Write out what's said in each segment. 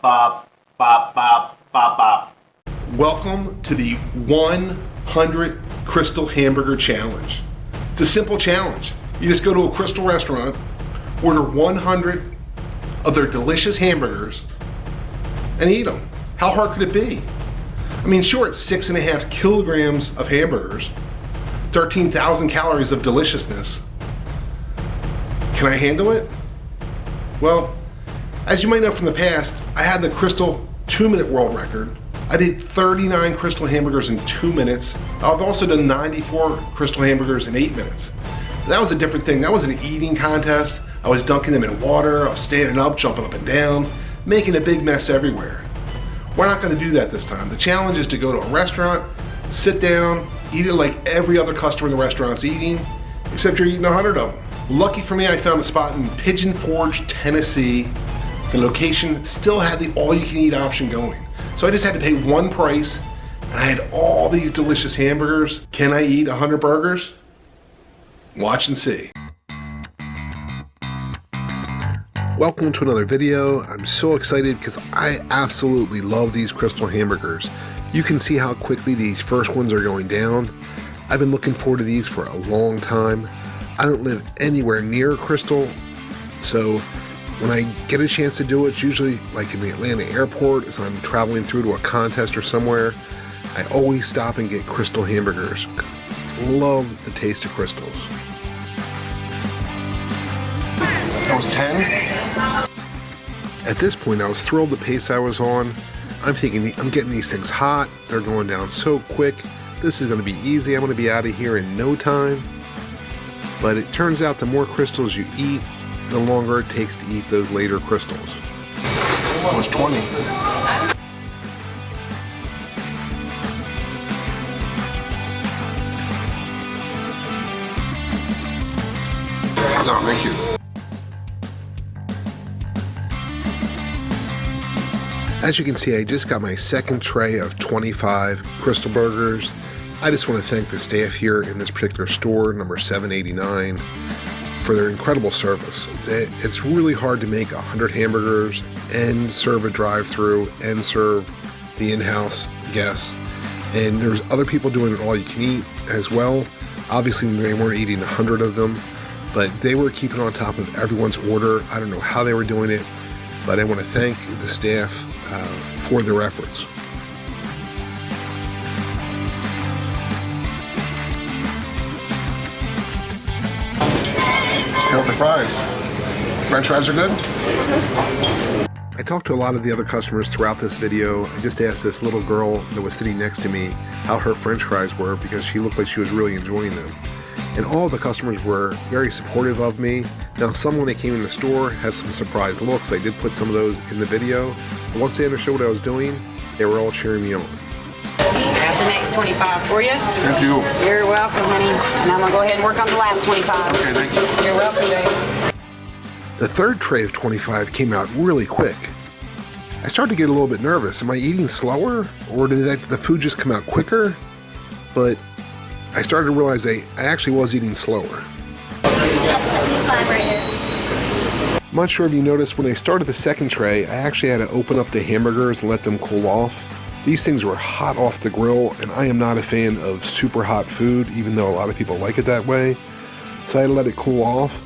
bop, bop, bop, bop, bop. Welcome to the 100 Krystal Hamburger Challenge. It's a simple challenge. You just go to a Krystal restaurant, order 100 of their delicious hamburgers, and eat them. How hard could it be? I mean, sure, it's 6.5 kilograms of hamburgers, 13,000 calories of deliciousness. Can I handle it? Well, as you might know from the past, I had the Krystal 2-minute world record. I did 39 Krystal hamburgers in 2 minutes. I've also done 94 Krystal hamburgers in 8 minutes. That was a different thing. That was an eating contest. I was dunking them in water, I was standing up, jumping up and down, making a big mess everywhere. We're not gonna do that this time. The challenge is to go to a restaurant, sit down, eat it like every other customer in the restaurant's eating, except you're eating 100 of them. Lucky for me, I found a spot in Pigeon Forge, Tennessee. The location still had the all-you-can-eat option going. So I just had to pay one price, and I had all these delicious hamburgers. Can I eat 100 burgers? Watch and see. Welcome to another video. I'm so excited because I absolutely love these Krystal hamburgers. You can see how quickly these first ones are going down. I've been looking forward to these for a long time. I don't live anywhere near Krystal, so when I get a chance to do it, it's usually like in the Atlanta airport as I'm traveling through to a contest or somewhere. I always stop and get Krystal hamburgers. Love the taste of Krystals. That was 10. At this point, I was thrilled the pace I was on. I'm thinking I'm getting these things hot. They're going down so quick. This is going to be easy. I'm going to be out of here in no time. But it turns out the more Krystals you eat, the longer it takes to eat those later Krystals. That was 20. No, thank you. As you can see, I just got my second tray of 25 Krystal burgers. I just want to thank the staff here in this particular store, number 789, for their incredible service. It's really hard to make 100 hamburgers and serve a drive-through and serve the in-house guests. And there's other people doing it all you can eat as well. Obviously, they weren't eating 100 of them, but they were keeping on top of everyone's order. I don't know how they were doing it, but I want to thank the staff for their efforts. Help the fries. French fries are good? I talked to a lot of the other customers throughout this video. I just asked this little girl that was sitting next to me how her French fries were because she looked like she was really enjoying them. And all of the customers were very supportive of me. Now, some when they came in the store had some surprised looks. I did put some of those in the video. But once they understood what I was doing, they were all cheering me on. Got the next 25 for you. Thank you. You're welcome, honey. And I'm going to go ahead and work on the last 25. Okay, thank you. You're welcome, baby. The third tray of 25 came out really quick. I started to get a little bit nervous. Am I eating slower? Or did the food just come out quicker? But I started to realize I actually was eating slower. That's 75 right here. I'm not sure if you noticed when I started the second tray, I actually had to open up the hamburgers and let them cool off. These things were hot off the grill, and I am not a fan of super hot food, even though a lot of people like it that way. So I had to let it cool off.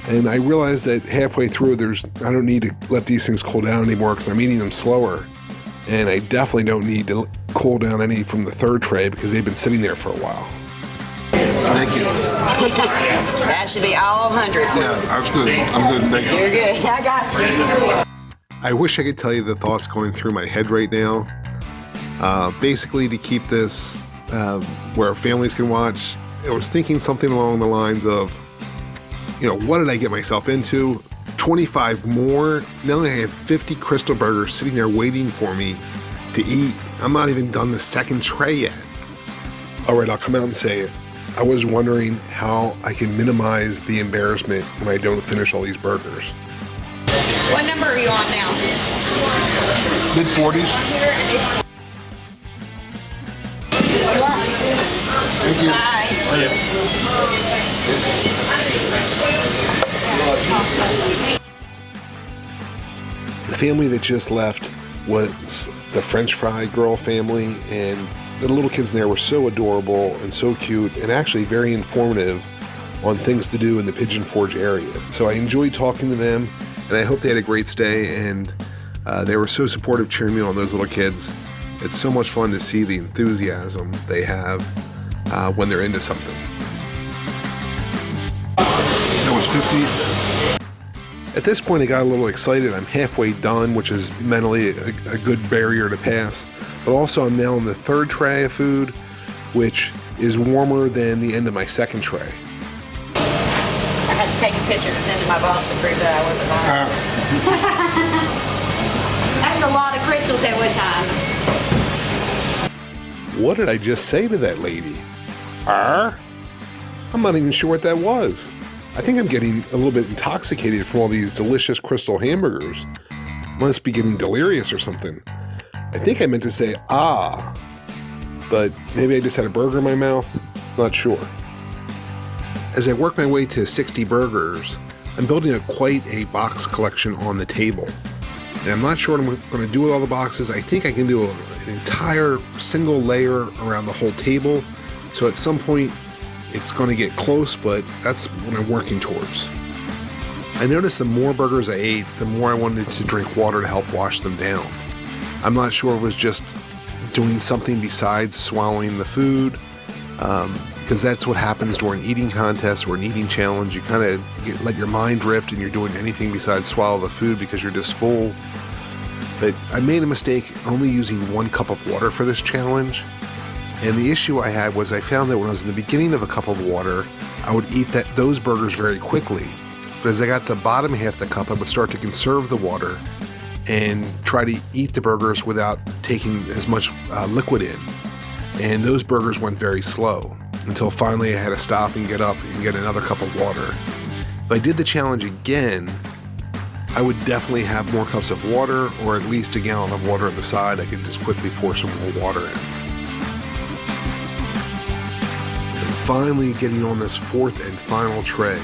And I realized that halfway through, I don't need to let these things cool down anymore because I'm eating them slower. And I definitely don't need to cool down any from the third tray because they've been sitting there for a while. Thank you. That should be all 100. Yeah, that's good. I'm good. Thank you. You're good. I got you. I wish I could tell you the thoughts going through my head right now. Basically, to keep this where families can watch, I was thinking something along the lines of, what did I get myself into? 25 more. Now I have 50 Krystal burgers sitting there waiting for me to eat. I'm not even done the second tray yet. All right, I'll come out and say it. I was wondering how I can minimize the embarrassment when I don't finish all these burgers. What number are you on now? Mid-40s. Thank you. Bye. The family that just left was the French fry girl family, and the little kids there were so adorable and so cute and actually very informative on things to do in the Pigeon Forge area. So I enjoyed talking to them, and I hope they had a great stay, and they were so supportive, cheering me on, those little kids. It's so much fun to see the enthusiasm they have when they're into something. That was 50. At this point, I got a little excited. I'm halfway done, which is mentally a good barrier to pass. But also, I'm now on the third tray of food, which is warmer than the end of my second tray. I had to take a picture to send to my boss to prove that I wasn't lying. That's a lot of crystals at one time. What did I just say to that lady? I'm not even sure what that was. I think I'm getting a little bit intoxicated from all these delicious Krystal hamburgers. Must be getting delirious or something. I think I meant to say, but maybe I just had a burger in my mouth. Not sure. As I work my way to 60 burgers, I'm building quite a box collection on the table. And I'm not sure what I'm going to do with all the boxes. I think I can do an entire single layer around the whole table. So at some point, it's going to get close, but that's what I'm working towards. I noticed the more burgers I ate, the more I wanted to drink water to help wash them down. I'm not sure if it was just doing something besides swallowing the food, because that's what happens during eating contests or an eating challenge. You kind of let your mind drift and you're doing anything besides swallow the food because you're just full. But I made a mistake only using 1 cup of water for this challenge. And the issue I had was I found that when I was in the beginning of a cup of water, I would eat those burgers very quickly. But as I got the bottom half of the cup, I would start to conserve the water and try to eat the burgers without taking as much liquid in. And those burgers went very slow until finally I had to stop and get up and get another cup of water. If I did the challenge again, I would definitely have more cups of water, or at least a gallon of water on the side. I could just quickly pour some more water in. Finally getting on this 4th and final tray.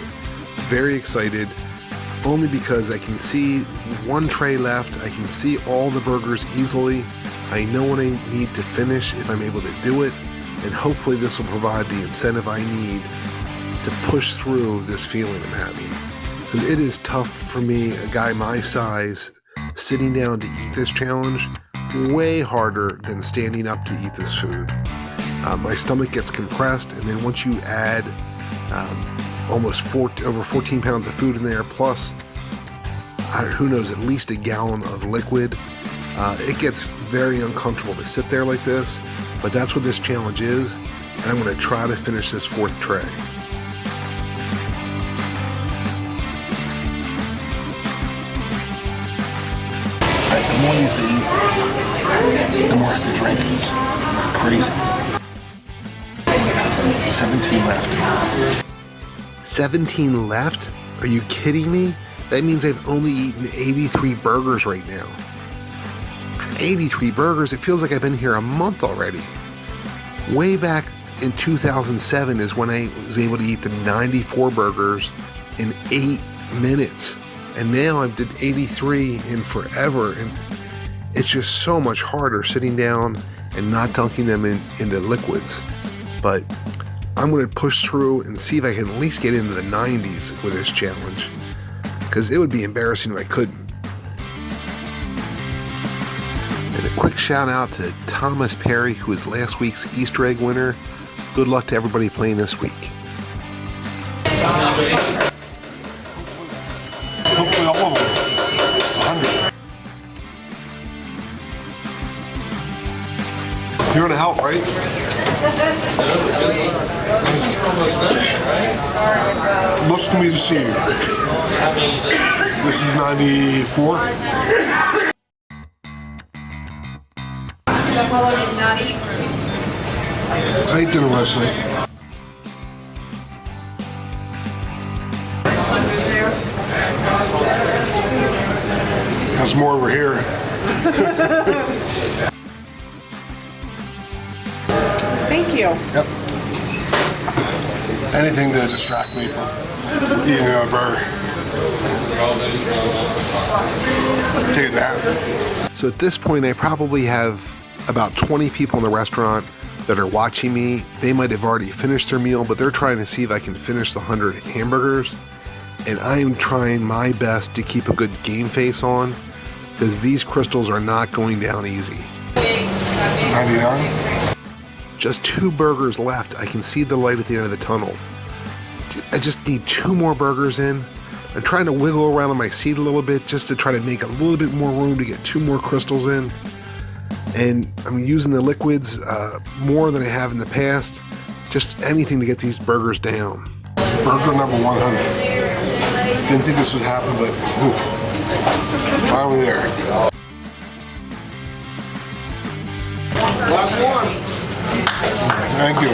Very excited, only because I can see 1 tray left. I can see all the burgers easily. I know what I need to finish if I'm able to do it, and hopefully this will provide the incentive I need to push through this feeling I'm having. Because it is tough for me, a guy my size, sitting down to eat this challenge, way harder than standing up to eat this food. My stomach gets compressed, and then once you add almost over 14 pounds of food in there, plus, who knows, at least a gallon of liquid, it gets very uncomfortable to sit there like this, but that's what this challenge is, and I'm going to try to finish this 4th tray. The more these I eat, the more I have to drink. It's crazy. 17 left. 17 left? Are you kidding me? That means I've only eaten 83 burgers right now. 83 burgers? It feels like I've been here a month already. Way back in 2007 is when I was able to eat the 94 burgers in 8 minutes. And now I've did 83 in forever. And it's just so much harder sitting down and not dunking them into liquids. But I'm going to push through and see if I can at least get into the 90s with this challenge, because it would be embarrassing if I couldn't. And a quick shout out to Thomas Perry, who is last week's Easter egg winner. Good luck to everybody playing this week. Hopefully all of them. 100. You're going to help, right? Looks to me to see you. This is 94. I ate dinner last night. There's more over here. Thank you. Yep. Anything to distract me from eating a burger. Take a nap. So at this point, I probably have about 20 people in the restaurant that are watching me. They might have already finished their meal, but they're trying to see if I can finish the 100 hamburgers. And I am trying my best to keep a good game face on, because these Krystals are not going down easy. 99? Just 2 burgers left. I can see the light at the end of the tunnel. I just need 2 more burgers in. I'm trying to wiggle around on my seat a little bit just to try to make a little bit more room to get 2 more Krystals in. And I'm using the liquids more than I have in the past. Just anything to get these burgers down. Burger number 100. Didn't think this would happen, but finally there. Last one. Thank you.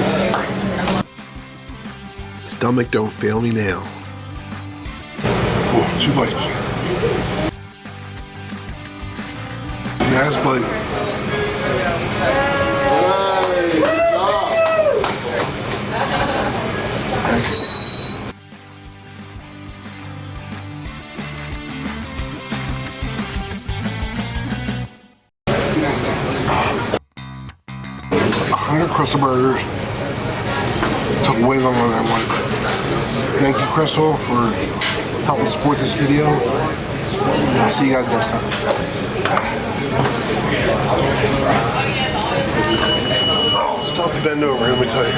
Stomach, don't fail me now. Oh, 2 bites. Last bite. Thank you. Krystal burgers. Took way longer than I wanted. Thank you, Krystal, for helping support this video. And I'll see you guys next time. Oh, it's tough to bend over, let me tell you.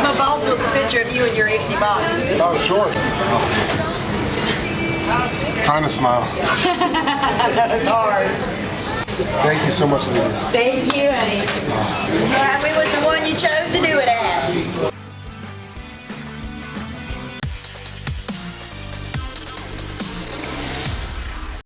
My boss was a picture of you in your empty boxes. Oh, sure. Trying to smile. That was hard. Thank you so much, ladies. Thank you, honey. You happy with the one you chose?